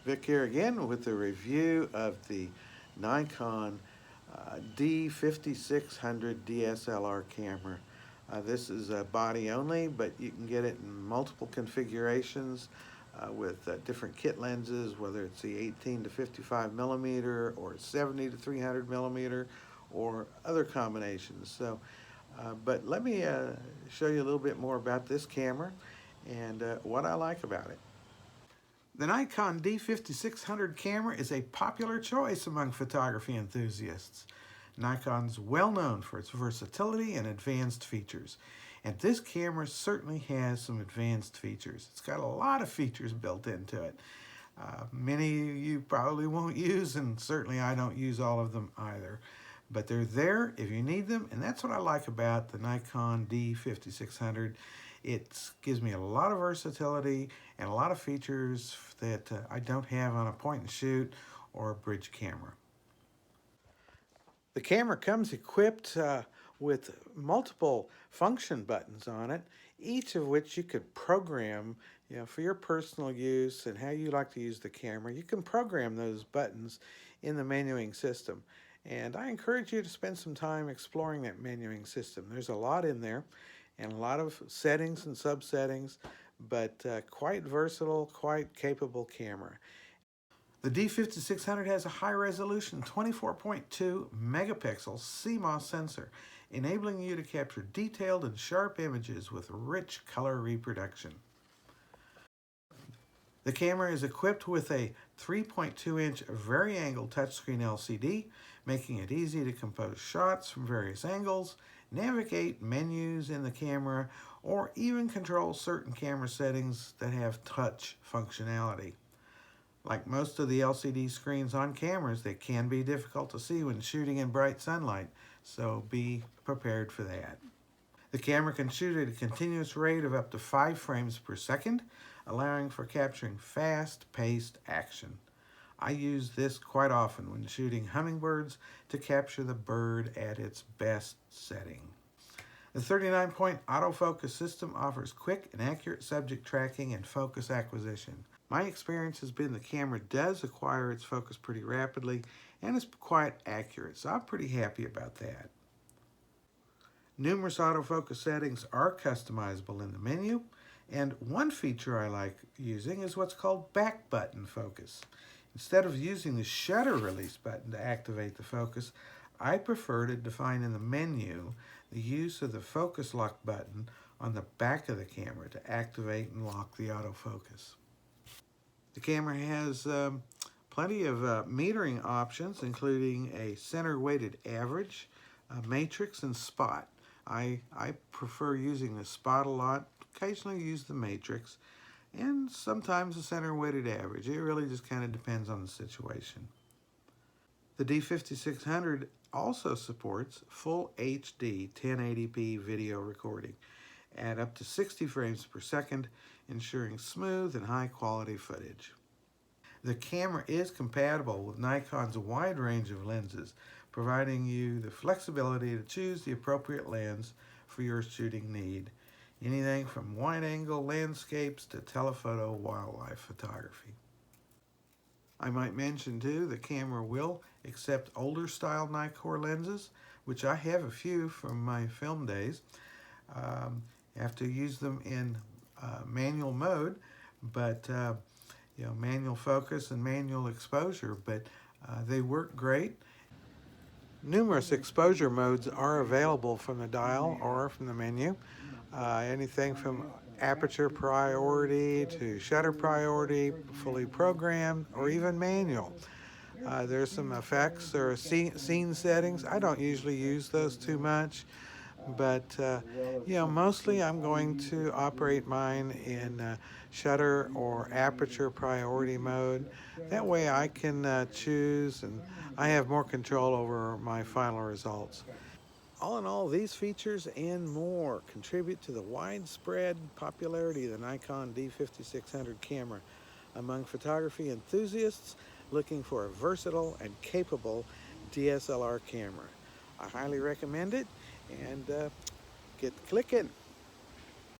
Vic here again with a review of the Nikon D5600 DSLR camera. This is body only, but you can get it in multiple configurations with different kit lenses, whether it's the 18 to 55 millimeter or 70 to 300 millimeter or other combinations. But let me show you a little bit more about this camera and what I like about it. The Nikon D5600 camera is a popular choice among photography enthusiasts. Nikon's well known for its versatility and advanced features, and this camera certainly has some advanced features. It's got a lot of features built into it. Many you probably won't use, and certainly I don't use all of them either. But they're there if you need them, and that's what I like about the Nikon D5600. It gives me a lot of versatility and a lot of features that I don't have on a point and shoot or a bridge camera. The camera comes equipped with multiple function buttons on it, each of which you could program, for your personal use and how you like to use the camera. You can program those buttons in the menuing system. And I encourage you to spend some time exploring that menuing system. There's a lot in there and a lot of settings and subsettings, but quite versatile, quite capable camera. The D5600 has a high-resolution 24.2 megapixel CMOS sensor, enabling you to capture detailed and sharp images with rich color reproduction. The camera is equipped with a 3.2-inch vari-angle touchscreen LCD, making it easy to compose shots from various angles, navigate menus in the camera, or even control certain camera settings that have touch functionality. Like most of the LCD screens on cameras, they can be difficult to see when shooting in bright sunlight, so be prepared for that. The camera can shoot at a continuous rate of up to 5 frames per second, allowing for capturing fast-paced action. I use this quite often when shooting hummingbirds to capture the bird at its best setting. The 39-point autofocus system offers quick and accurate subject tracking and focus acquisition. My experience has been the camera does acquire its focus pretty rapidly and is quite accurate, so I'm pretty happy about that. Numerous autofocus settings are customizable in the menu, and one feature I like using is what's called back button focus. Instead of using the shutter release button to activate the focus, I prefer to define in the menu the use of the focus lock button on the back of the camera to activate and lock the autofocus. The camera has plenty of metering options, including a center weighted average, matrix, and spot. I prefer using the spot a lot, occasionally use the matrix, and sometimes the center weighted average. It really just kind of depends on the situation. The D5600 also supports full HD 1080p video recording at up to 60 frames per second, ensuring smooth and high quality footage. The camera is compatible with Nikon's wide range of lenses, providing you the flexibility to choose the appropriate lens for your shooting need. Anything from wide-angle landscapes to telephoto wildlife photography. I might mention too, the camera will accept older style Nikkor lenses, which I have a few from my film days. You have to use them in manual mode, but manual focus and manual exposure, but they work great. Numerous exposure modes are available from the dial or from the menu. Anything from aperture priority to shutter priority, fully programmed, or even manual. There's some effects or scene settings. I don't usually use those too much, but mostly I'm going to operate mine in shutter or aperture priority mode. That way I can choose, and I have more control over my final results. All in all, these features and more contribute to the widespread popularity of the Nikon D5600 camera among photography enthusiasts looking for a versatile and capable DSLR camera. I highly recommend it, and get clicking.